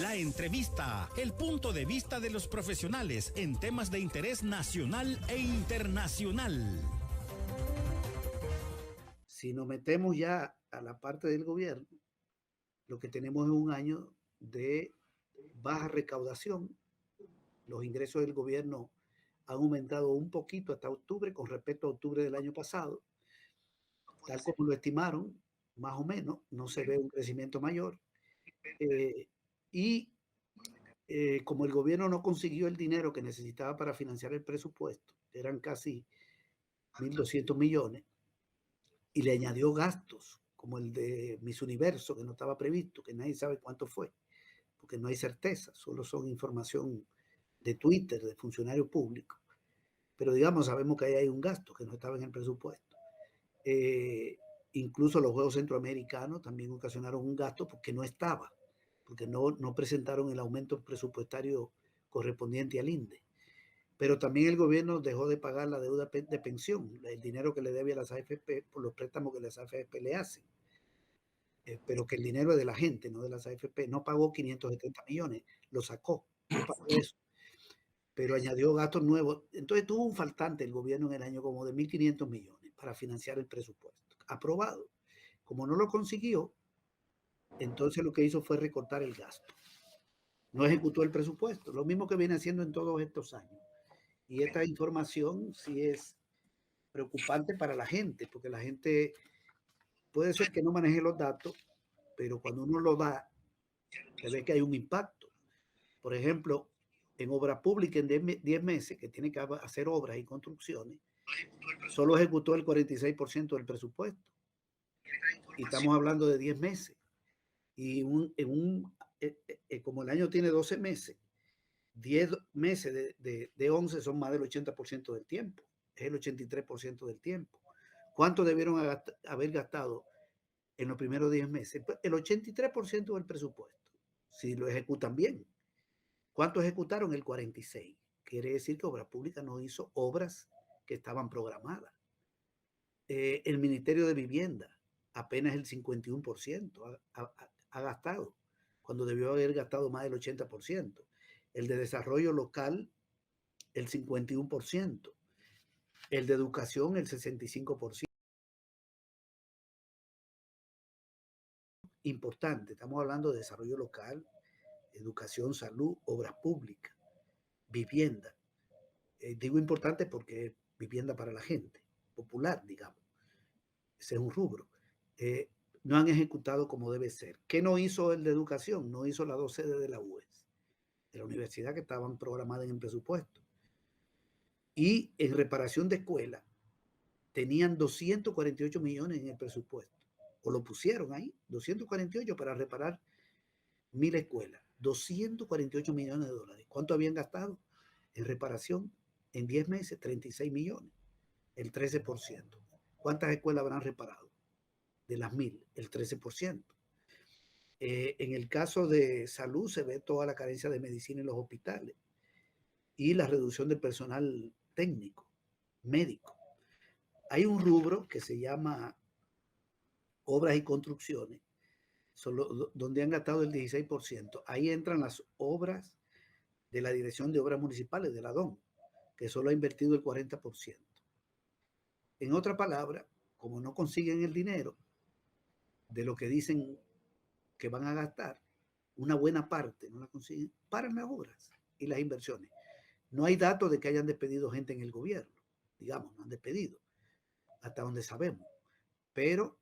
La entrevista, el punto de vista de los profesionales en temas de interés nacional e internacional. Si nos metemos ya a la parte del gobierno, lo que tenemos es un año de baja recaudación. Los ingresos del gobierno han aumentado un poquito hasta octubre con respecto a octubre del año pasado, tal como lo estimaron, más o menos, no se ve un crecimiento mayor. Y como el gobierno no consiguió el dinero que necesitaba para financiar el presupuesto, eran casi 1.200 millones, y le añadió gastos, como el de Miss Universo, que no estaba previsto, que nadie sabe cuánto fue, porque no hay certeza, solo son información de Twitter, de funcionarios públicos. Pero digamos, sabemos que ahí hay un gasto que no estaba en el presupuesto. Incluso los Juegos Centroamericanos también ocasionaron un gasto porque no estaba, porque no presentaron el aumento presupuestario correspondiente al INDE. Pero también el gobierno dejó de pagar la deuda de pensión, el dinero que le debe a las AFP por los préstamos que las AFP le hacen. Pero que el dinero es de la gente, no de las AFP. No pagó 570 millones, lo sacó, no pagó eso, pero añadió gastos nuevos. Entonces tuvo un faltante el gobierno en el año como de 1.500 millones para financiar el presupuesto, aprobado. Como no lo consiguió, entonces lo que hizo fue recortar el gasto. No ejecutó el presupuesto, lo mismo que viene haciendo en todos estos años. Y esta información sí es preocupante para la gente, porque la gente puede ser que no maneje los datos, pero cuando uno lo da, se ve que hay un impacto. Por ejemplo, en obra pública en 10 meses, que tiene que hacer obras y construcciones, solo ejecutó el 46% del presupuesto. Y estamos hablando de 10 meses. Y como el año tiene 12 meses, 10 meses de 11 son más del 80% del tiempo. Es el 83% del tiempo. ¿Cuánto debieron haber gastado en los primeros 10 meses? El 83% del presupuesto, si lo ejecutan bien. ¿Cuánto ejecutaron? El 46%. Quiere decir que Obras Públicas no hizo obras que estaban programadas. El Ministerio de Vivienda, apenas el 51% ha gastado, cuando debió haber gastado más del 80%. El de Desarrollo Local, el 51%. El de Educación, el 65%. Importante, estamos hablando de desarrollo local, educación, salud, obras públicas, vivienda. Digo importante porque es vivienda para la gente, popular, digamos. Ese es un rubro. No han ejecutado como debe ser. ¿Qué no hizo el de educación? No hizo las 2 sedes de la UES, de la universidad, que estaban programadas en el presupuesto. Y en reparación de escuelas, tenían 248 millones en el presupuesto, o lo pusieron ahí, 248 para reparar 1.000 escuelas, 248 millones de dólares. ¿Cuánto habían gastado en reparación en 10 meses? 36 millones, el 13%. ¿Cuántas escuelas habrán reparado? De las 1.000, el 13%. En el caso de salud se ve toda la carencia de medicina en los hospitales y la reducción del personal técnico, médico. Hay un rubro que se llama obras y construcciones, donde han gastado el 16%. Ahí entran las obras de la Dirección de Obras Municipales, de la DOM, que solo ha invertido el 40%. En otra palabra, como no consiguen el dinero de lo que dicen que van a gastar, una buena parte no la consiguen, paran las obras y las inversiones. No hay datos de que hayan despedido gente en el gobierno, digamos, no han despedido, hasta donde sabemos. Pero,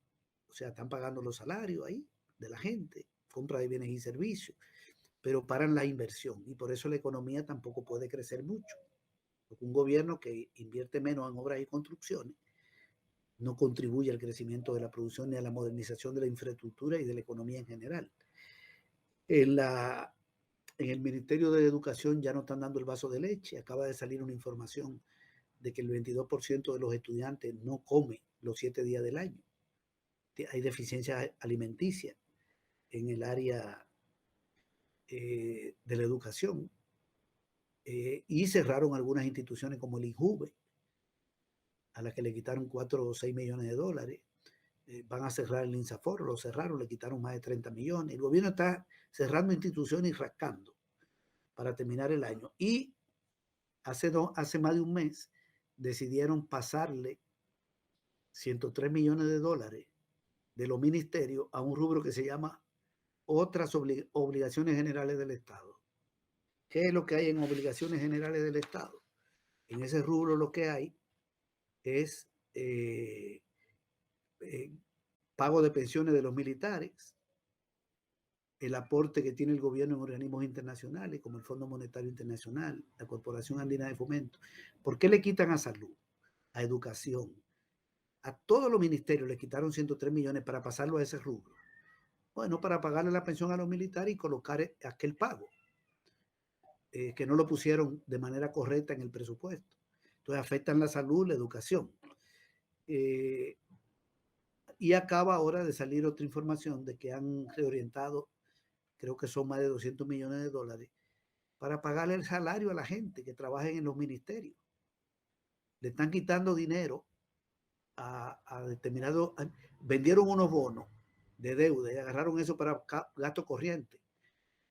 o sea, están pagando los salarios ahí de la gente, compra de bienes y servicios, pero paran la inversión y por eso la economía tampoco puede crecer mucho. Porque un gobierno que invierte menos en obras y construcciones no contribuye al crecimiento de la producción ni a la modernización de la infraestructura y de la economía en general. En el Ministerio de Educación ya no están dando el vaso de leche. Acaba de salir una información de que el 22% de los estudiantes no come los 7 días del año. Hay deficiencia alimenticia en el área de la educación. Y cerraron algunas instituciones como el INJUVE, a la que le quitaron 4 o 6 millones de dólares. Van a cerrar el INSAFOR, lo cerraron, le quitaron más de 30 millones. El gobierno está cerrando instituciones y rascando para terminar el año. Y hace más de un mes decidieron pasarle 103 millones de dólares de los ministerios a un rubro que se llama otras obligaciones generales del Estado. ¿Qué es lo que hay en obligaciones generales del Estado? En ese rubro lo que hay es pago de pensiones de los militares, el aporte que tiene el gobierno en organismos internacionales como el Fondo Monetario Internacional, la Corporación Andina de Fomento. ¿Por qué le quitan a salud, a educación? A todos los ministerios le quitaron 103 millones para pasarlo a ese rubro. Bueno, para pagarle la pensión a los militares y colocar aquel pago, que no lo pusieron de manera correcta en el presupuesto. Entonces afectan la salud, la educación. Y acaba ahora de salir otra información de que han reorientado, creo que son más de 200 millones de dólares, para pagarle el salario a la gente que trabaja en los ministerios. Le están quitando dinero a determinados, vendieron unos bonos de deuda y agarraron eso para gasto corriente.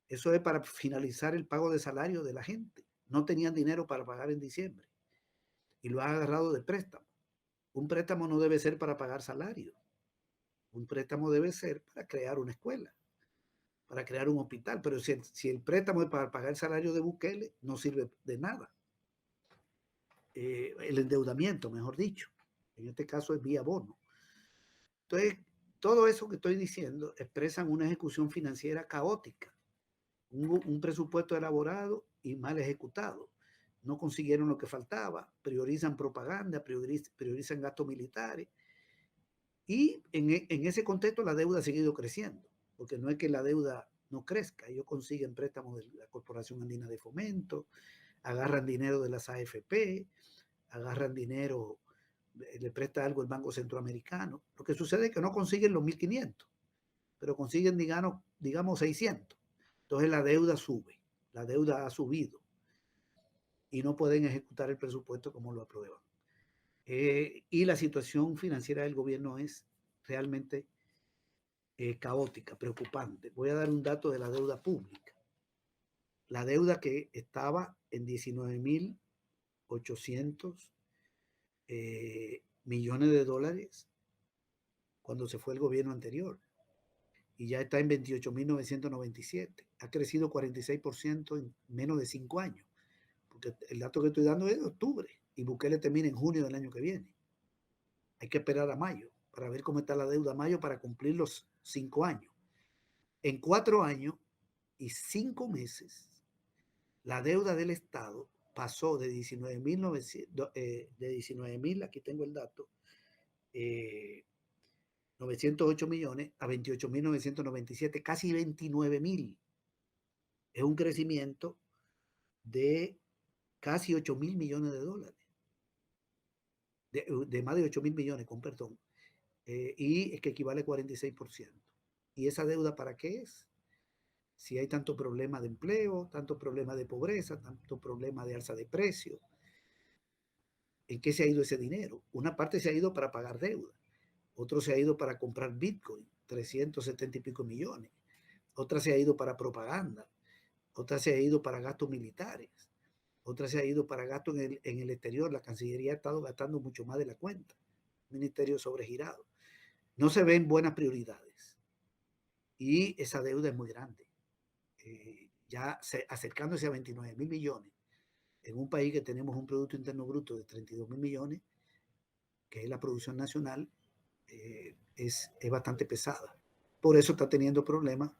Eso es para finalizar el pago de salario de la gente. No tenían dinero para pagar en diciembre y lo han agarrado de préstamo. Un préstamo no debe ser para pagar salario. Un préstamo debe ser para crear una escuela, para crear un hospital. Pero si el préstamo es para pagar el salario de Bukele, no sirve de nada. El endeudamiento, mejor dicho. En este caso es vía bono. Entonces, todo eso que estoy diciendo expresan una ejecución financiera caótica. Un presupuesto elaborado y mal ejecutado. No consiguieron lo que faltaba, priorizan propaganda, priorizan gastos militares. Y en ese contexto la deuda ha seguido creciendo, porque no es que la deuda no crezca. Ellos consiguen préstamos de la Corporación Andina de Fomento, agarran dinero de las AFP, agarran dinero, le presta algo el Banco Centroamericano. Lo que sucede es que no consiguen los 1.500, pero consiguen, digamos 600. Entonces la deuda sube, la deuda ha subido y no pueden ejecutar el presupuesto como lo aprueban. Y la situación financiera del gobierno es realmente caótica, preocupante. Voy a dar un dato de la deuda pública. La deuda que estaba en 19.800 millones de dólares cuando se fue el gobierno anterior y ya está en 28.997. Ha crecido 46% en menos de 5 años, porque el dato que estoy dando es de octubre y Bukele termina en junio del año que viene. Hay que esperar a mayo para ver cómo está la deuda a mayo para cumplir los 5 años. En 4 años y 5 meses, la deuda del Estado pasó de 19.000, aquí tengo el dato, 908 millones a 28.997, casi 29.000. Es un crecimiento de casi 8.000 millones de dólares, de más de 8.000 millones, con perdón, y es que equivale a 46%. ¿Y esa deuda para qué es? Si hay tanto problema de empleo, tanto problema de pobreza, tanto problema de alza de precios, ¿en qué se ha ido ese dinero? Una parte se ha ido para pagar deuda, otro se ha ido para comprar Bitcoin, 370 y pico millones, otra se ha ido para propaganda, otra se ha ido para gastos militares, otra se ha ido para gastos en el exterior. La Cancillería ha estado gastando mucho más de la cuenta, ministerio sobregirado. No se ven buenas prioridades y esa deuda es muy grande. Ya acercándose a 29.000 millones, en un país que tenemos un Producto Interno Bruto de 32.000 millones, que es la producción nacional, es bastante pesada. Por eso está teniendo problemas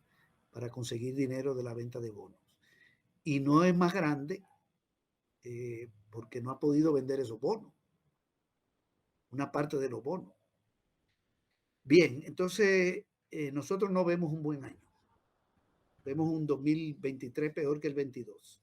para conseguir dinero de la venta de bonos. Y no es más grande porque no ha podido vender esos bonos, una parte de los bonos. Bien, entonces nosotros no vemos un buen año. Vemos un 2023 peor que el 22.